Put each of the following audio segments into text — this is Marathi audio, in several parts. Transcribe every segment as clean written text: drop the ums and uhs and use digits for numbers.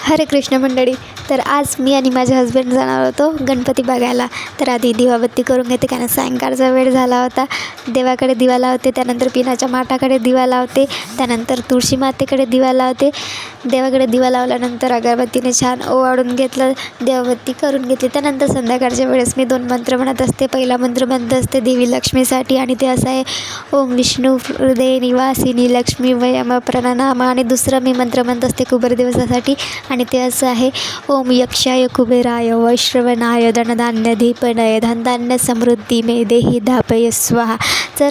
हरे कृष्ण मंडळी. तर आज मी आणि माझे हस्बंड जाणार होतो गणपती बघायला. तर आधी दिवाबत्ती करून घेते कारण सायंकाळचा वेळ झाला होता. देवाकडे दिवा लावते, त्यानंतर पिनाच्या माठाकडे दिवा लावते, त्यानंतर तुळशी मातेकडे दिवा लावते. देवाकडे दिवा लावल्यानंतर अगरबत्तीने छान ओवाळून घेतलं, देवबत्ती करून घेतली. त्यानंतर संध्याकाळच्या वेळेस मी 2 मंत्र म्हणत असते. पहिला मंत्र म्हणत असते देवी लक्ष्मीसाठी आणि ते असं आहे, ओम विष्णू हृदय निवासिनी लक्ष्मी वयम प्रणनाम. आणि दुसरं मी मंत्र म्हणत असते कुबेर दिवसासाठी आणि ते असं आहे, ओम यक्षाय कुबेराय वैश्रवणाय धनधान्यधीपनय धनधान्य समृद्धी मे देही धापय स्वाहा. तर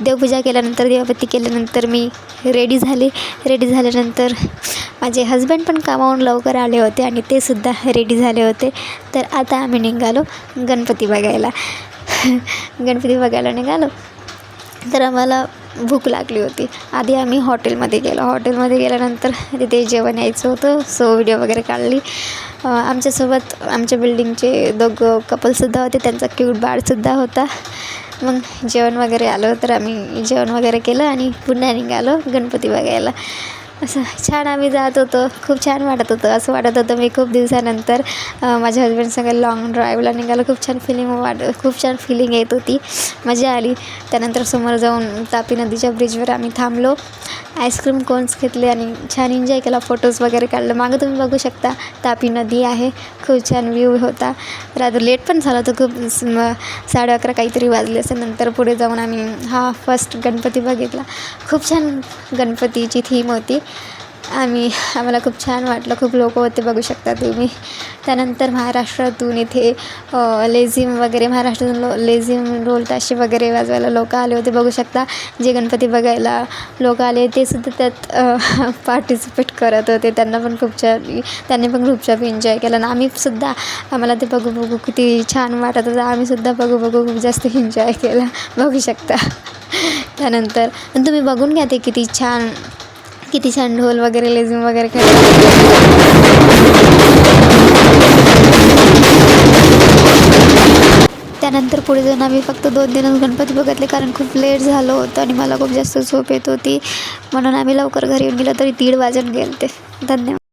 देवपूजा केल्यानंतर देवबत्ती केल्यानंतर मी रेडी झाल्यानंतर माझे हस्बंड पण कामावरून लवकर आले होते आणि ते सुद्धा रेडी झाले होते. तर आता आम्ही निघालो गणपती बघायला निघालो. तर आम्हाला भूक लागली होती. आधी आम्ही हॉटेलमध्ये गेल्यानंतर तिथे जेवण यायचं होतं, सो व्हिडिओ वगैरे काढली. आमच्यासोबत आमच्या बिल्डिंगचे 2 कपलसुद्धा होते, त्यांचा क्यूट बाळसुद्धा होता. मग जेवण वगैरे आलं तर आम्ही जेवण वगैरे केलं आणि पुन्हा निघालो गणपती बघायला. असं छान आम्ही जात होतो, खूप छान वाटत होतं. असं वाटत होतं मी खूप दिवसानंतर माझ्या हस्बंडसंग लॉंग ड्राईव्हला निघालो. खूप छान फिलिंग येत होती, मजा आली. त्यानंतर समोर जाऊन तापी नदीच्या ब्रिजवर आम्ही थांबलो, आईस्क्रीम कोन्स घेतले आणि छान एन्जॉय केला, फोटोज वगैरे काढलं. मागं तुम्ही बघू शकता तापी नदी आहे, खूप छान व्ह्यू होता. रात्री लेट पण झाला होतं, खूप 11:30 काहीतरी वाजले असेल. नंतर पुढे जाऊन आम्ही फर्स्ट गणपती बघितला. खूप छान गणपतीची थीम होती. आम्हाला खूप छान वाटलं, खूप लोक होते बघू शकता तुम्ही. त्यानंतर महाराष्ट्रातून इथे महाराष्ट्रातून लेझिम ढोल ताशे वगैरे वाजवायला लोक आले होते बघू शकता. जे गणपती बघायला लोक आले ते सुद्धा त्यात पार्टिसिपेट करत होते. त्यांनी पण खूप छान एन्जॉय केला आणि आम्हाला ते बघू किती छान वाटत होतं. आम्ही सुद्धा बघू खूप जास्त एन्जॉय केला बघू शकता. त्यानंतर तुम्ही बघून घ्या ते किती छान ढोल वगैरे लेझिम वगैरे त्यानंतर पुढे जाऊन आम्ही फक्त 2 दिवस गणपती बघितले कारण खूप लेट झालं होतं आणि मला खूप जास्त झोप येत होती, म्हणून आम्ही लवकर घरी येऊन गेलो तरी 1:30 वाजून गेले. धन्यवाद.